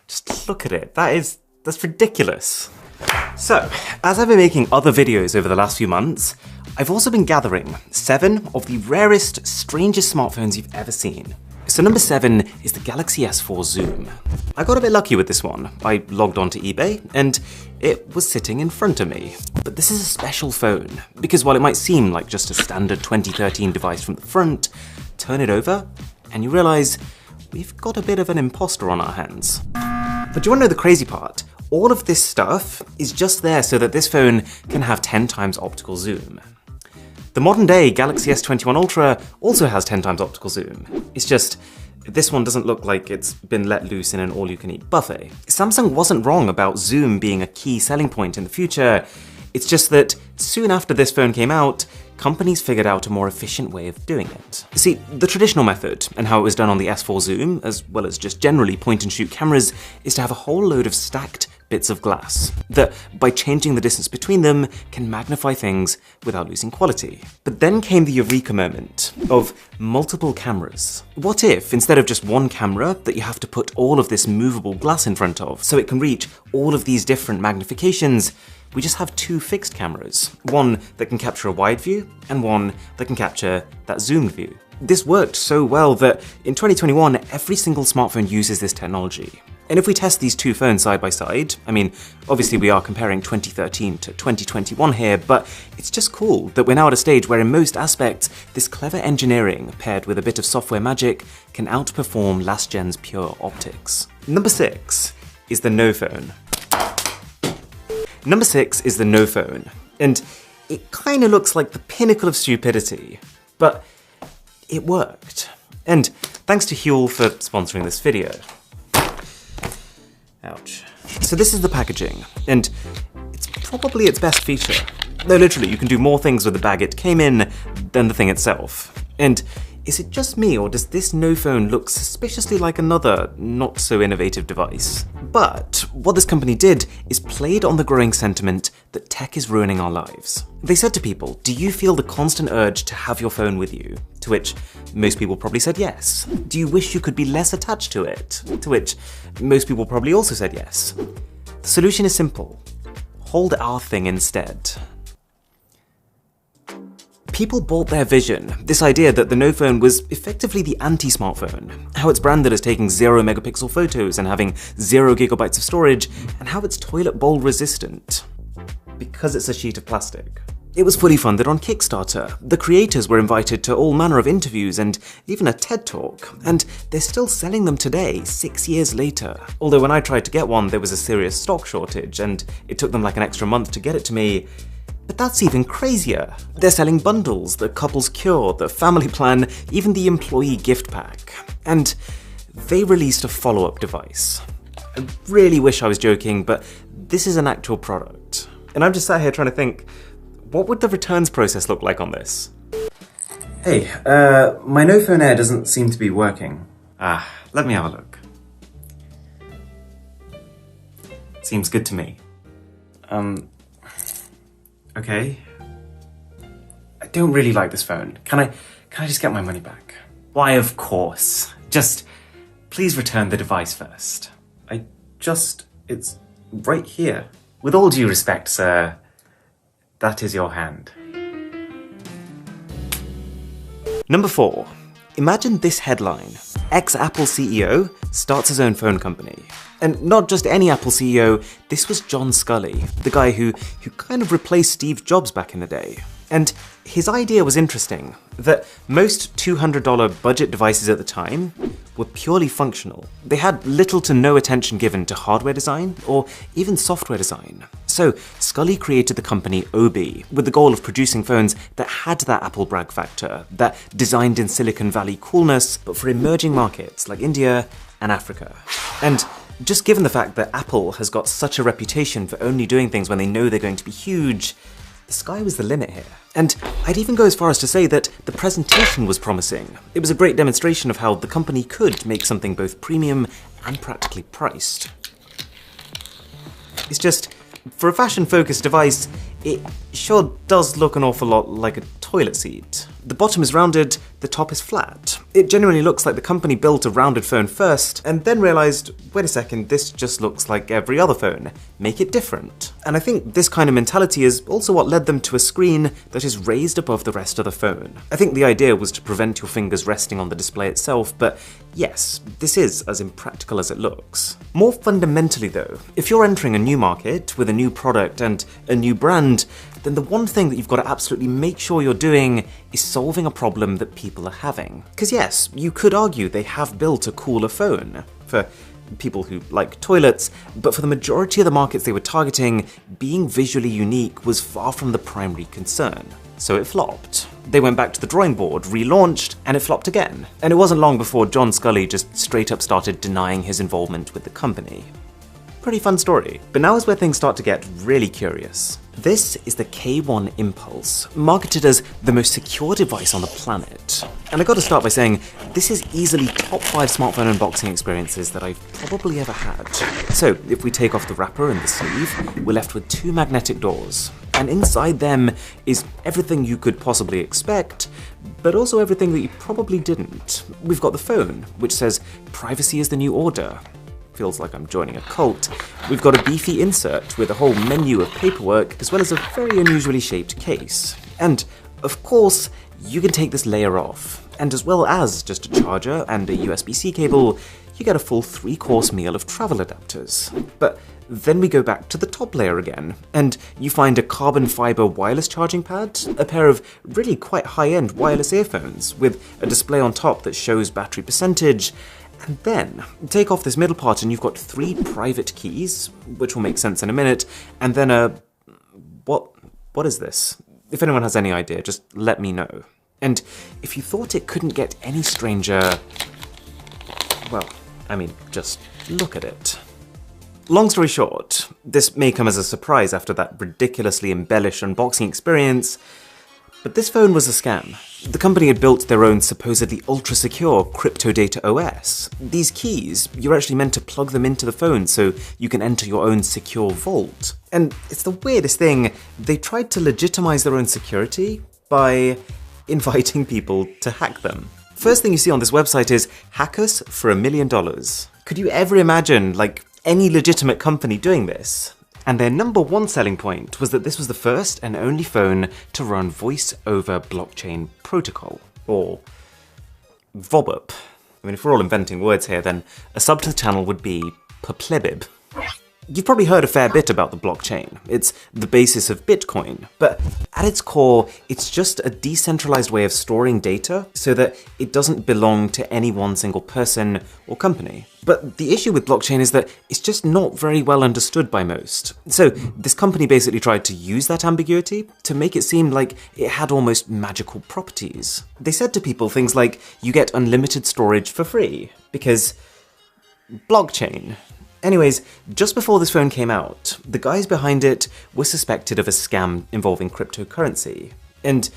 Just look at it. That's ridiculous. So, as I've been making other videos over the last few months, I've also been gathering 7 of the rarest, strangest smartphones you've ever seen. So number 7 is the Galaxy S4 Zoom. I got a bit lucky with this one. I logged onto eBay and it was sitting in front of me. But this is a special phone, because while it might seem like just a standard 2013 device from the front, turn it over and you realize we've got a bit of an imposter on our hands. But do you want to know the crazy part? All of this stuff is just there so that this phone can have 10 times optical zoom. The modern day Galaxy S21 Ultra also has 10 times optical zoom. It's just, this one doesn't look like it's been let loose in an all-you-can-eat buffet. Samsung wasn't wrong about zoom being a key selling point in the future. It's just that soon after this phone came out, companies figured out a more efficient way of doing it. See, the traditional method, and how it was done on the S4 Zoom, as well as just generally point-and-shoot cameras, is to have a whole load of stacked bits of glass that, by changing the distance between them, can magnify things without losing quality. But then came the eureka moment of multiple cameras. What if, instead of just one camera that you have to put all of this movable glass in front of so it can reach all of these different magnifications, we just have 2 fixed cameras, one that can capture a wide view and one that can capture that zoomed view. This worked so well that in 2021, every single smartphone uses this technology. And if we test these 2 phones side by side, I mean, obviously we are comparing 2013 to 2021 here, but it's just cool that we're now at a stage where in most aspects, this clever engineering paired with a bit of software magic can outperform last gen's pure optics. Number 6 is the No Phone. Number 6 is the No Phone, and it kind of looks like the pinnacle of stupidity, but it worked. And thanks to Huel for sponsoring this video. Ouch. So this is the packaging, and it's probably its best feature. No, literally, you can do more things with the bag it came in than the thing itself. And is it just me, or does this No Phone look suspiciously like another not-so-innovative device? But what this company did is played on the growing sentiment that tech is ruining our lives. They said to people, do you feel the constant urge to have your phone with you? To which most people probably said yes. Do you wish you could be less attached to it? To which most people probably also said yes. The solution is simple. Hold our thing instead. People bought their vision, this idea that the No Phone was effectively the anti-smartphone, how it's branded as taking 0-megapixel photos and having 0 gigabytes of storage, and how it's toilet bowl resistant. Because it's a sheet of plastic. It was fully funded on Kickstarter. The creators were invited to all manner of interviews and even a TED Talk, and they're still selling them today, 6 years later. Although when I tried to get one, there was a serious stock shortage, and it took them like an extra month to get it to me. But that's even crazier. They're selling bundles, the couple's cure, the family plan, even the employee gift pack. And they released a follow-up device. I really wish I was joking, but this is an actual product. And I'm just sat here trying to think, what would the returns process look like on this? Hey, my No Phone Air doesn't seem to be working. Let me have a look. Seems good to me. Okay. I don't really like this phone. Can I just get my money back? Why, of course. Just, please return the device first. It's right here. With all due respect, sir, that is your hand. Number 4. Imagine this headline. Ex-Apple CEO starts his own phone company. And not just any Apple CEO, this was John Sculley, the guy who kind of replaced Steve Jobs back in the day. And his idea was interesting, that most $200 budget devices at the time were purely functional. They had little to no attention given to hardware design or even software design. So Sculley created the company OB with the goal of producing phones that had that Apple brag factor, that designed in Silicon Valley coolness, but for emerging markets like India and Africa. And just given the fact that Apple has got such a reputation for only doing things when they know they're going to be huge, the sky was the limit here. And I'd even go as far as to say that the presentation was promising. It was a great demonstration of how the company could make something both premium and practically priced. It's just, for a fashion-focused device, it sure does look an awful lot like a toilet seat. The bottom is rounded, the top is flat. It genuinely looks like the company built a rounded phone first, and then realized, wait a second, this just looks like every other phone. Make it different. And I think this kind of mentality is also what led them to a screen that is raised above the rest of the phone. I think the idea was to prevent your fingers resting on the display itself, but yes, this is as impractical as it looks. More fundamentally though, if you're entering a new market with a new product and a new brand, then the one thing that you've got to absolutely make sure you're doing is solving a problem that people are having. Because yes, you could argue they have built a cooler phone for people who like toilets, but for the majority of the markets they were targeting, being visually unique was far from the primary concern. So it flopped. They went back to the drawing board, relaunched, and it flopped again. And it wasn't long before John Scully just straight up started denying his involvement with the company. Pretty fun story. But now is where things start to get really curious. This is the K1 Impulse, marketed as the most secure device on the planet. And I gotta start by saying, this is easily top 5 smartphone unboxing experiences that I've probably ever had. So, if we take off the wrapper and the sleeve, we're left with 2 magnetic doors. And inside them is everything you could possibly expect, but also everything that you probably didn't. We've got the phone, which says, "Privacy is the new order." Feels like I'm joining a cult. We've got a beefy insert with a whole menu of paperwork, as well as a very unusually shaped case. And, of course, you can take this layer off. And as well as just a charger and a USB-C cable, you get a full 3-course meal of travel adapters. But then we go back to the top layer again, and you find a carbon fiber wireless charging pad, a pair of really quite high-end wireless earphones with a display on top that shows battery percentage. And then, take off this middle part and you've got 3 private keys, which will make sense in a minute, and then what is this? If anyone has any idea, just let me know. And if you thought it couldn't get any stranger, well, I mean, just look at it. Long story short, this may come as a surprise after that ridiculously embellished unboxing experience, but this phone was a scam. The company had built their own supposedly ultra-secure crypto data OS. These keys, you're actually meant to plug them into the phone so you can enter your own secure vault. And it's the weirdest thing, they tried to legitimize their own security by inviting people to hack them. First thing you see on this website is, hack us for $1 million. Could you ever imagine, like, any legitimate company doing this? And their number one selling point was that this was the first and only phone to run voice over blockchain protocol, or VOBUP. I mean, if we're all inventing words here, then a sub to the channel would be PUPLEBIB. You've probably heard a fair bit about the blockchain. It's the basis of Bitcoin, but at its core, it's just a decentralized way of storing data so that it doesn't belong to any one single person or company. But the issue with blockchain is that it's just not very well understood by most. So this company basically tried to use that ambiguity to make it seem like it had almost magical properties. They said to people things like, you get unlimited storage for free, because blockchain. Anyways, just before this phone came out, the guys behind it were suspected of a scam involving cryptocurrency. And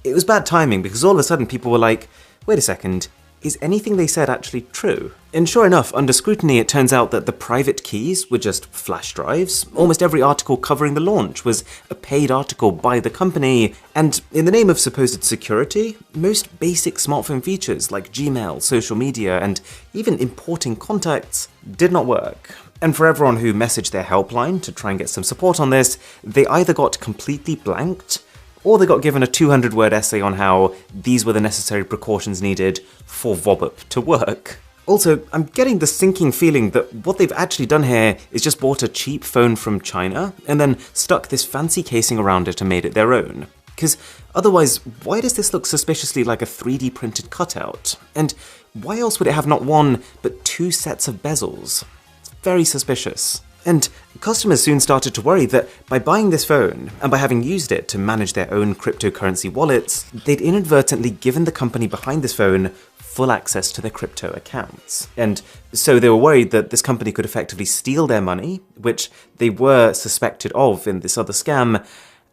it was bad timing because all of a sudden people were like, wait a second, is anything they said actually true? And sure enough, under scrutiny it turns out that the private keys were just flash drives. Almost every article covering the launch was a paid article by the company, and in the name of supposed security, most basic smartphone features like Gmail, social media, and even importing contacts did not work. And for everyone who messaged their helpline to try and get some support on this, they either got completely blanked, or they got given a 200-word essay on how these were the necessary precautions needed for VOBUP to work. Also, I'm getting the sinking feeling that what they've actually done here is just bought a cheap phone from China and then stuck this fancy casing around it and made it their own. Because otherwise, why does this look suspiciously like a 3D printed cutout? And why else would it have not one, but 2 sets of bezels? It's very suspicious. And customers soon started to worry that by buying this phone, and by having used it to manage their own cryptocurrency wallets, they'd inadvertently given the company behind this phone full access to their crypto accounts. And so they were worried that this company could effectively steal their money, which they were suspected of in this other scam,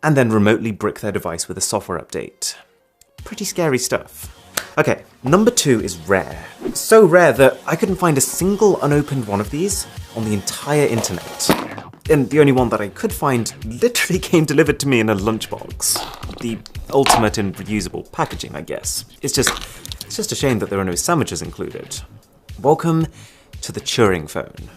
and then remotely brick their device with a software update. Pretty scary stuff. Okay, number 2 is rare. So rare that I couldn't find a single unopened one of these on the entire internet. And the only one that I could find literally came delivered to me in a lunchbox. The ultimate in reusable packaging, I guess. It's just a shame that there are no sandwiches included. Welcome to the Turing phone.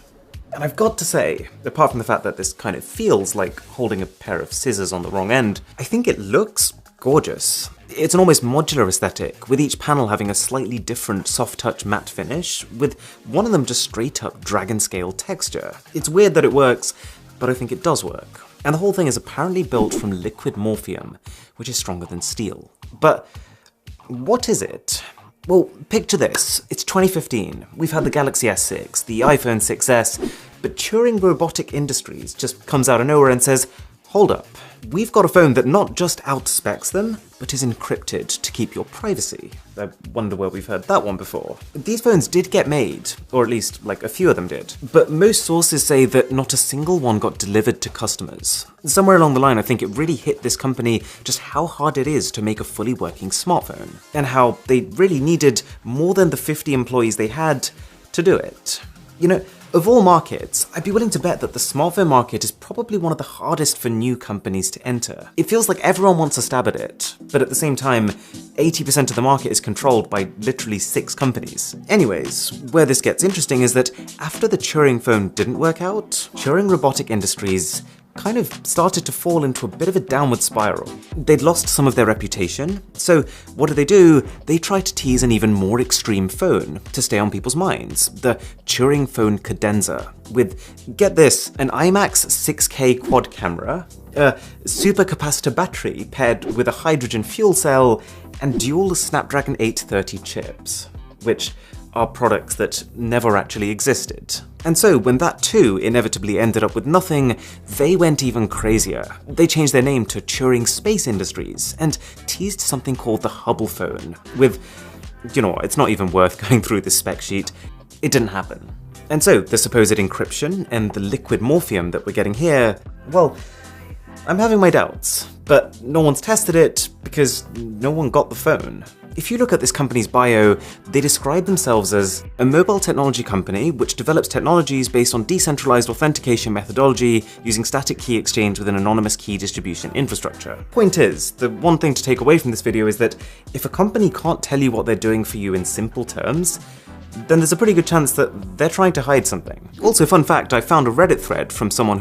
And I've got to say, apart from the fact that this kind of feels like holding a pair of scissors on the wrong end, I think it looks gorgeous. It's an almost modular aesthetic, with each panel having a slightly different soft-touch matte finish, with one of them just straight-up dragon-scale texture. It's weird that it works, but I think it does work. And the whole thing is apparently built from liquid morphium, which is stronger than steel. But what is it? Well, picture this. It's 2015. We've had the Galaxy S6, the iPhone 6S, but Turing Robotic Industries just comes out of nowhere and says, hold up, we've got a phone that not just outspecs them, but is encrypted to keep your privacy. I wonder where we've heard that one before. These phones did get made, or at least like a few of them did, but most sources say that not a single one got delivered to customers. Somewhere along the line, I think it really hit this company just how hard it is to make a fully working smartphone, and how they really needed more than the 50 employees they had to do it. You know, of all markets, I'd be willing to bet that the smartphone market is probably one of the hardest for new companies to enter. It feels like everyone wants a stab at it, but at the same time, 80% of the market is controlled by literally 6 companies. Anyways, where this gets interesting is that after the Turing phone didn't work out, Turing Robotic Industries kind of started to fall into a bit of a downward spiral. They'd lost some of their reputation, so what do? They try to tease an even more extreme phone to stay on people's minds, the Turing Phone Cadenza, with, get this, an IMAX 6K quad camera, a supercapacitor battery paired with a hydrogen fuel cell, and dual Snapdragon 830 chips, which are products that never actually existed. And so when that too inevitably ended up with nothing, they went even crazier. They changed their name to Turing Space Industries and teased something called the Hubble phone with, you know what, it's not even worth going through this spec sheet. It didn't happen. And so the supposed encryption and the liquid morphium that we're getting here, well, I'm having my doubts, but no one's tested it because no one got the phone. If you look at this company's bio, they describe themselves as a mobile technology company which develops technologies based on decentralized authentication methodology using static key exchange with an anonymous key distribution infrastructure. Point is, the one thing to take away from this video is that if a company can't tell you what they're doing for you in simple terms, then there's a pretty good chance that they're trying to hide something. Also, fun fact, I found a Reddit thread from someone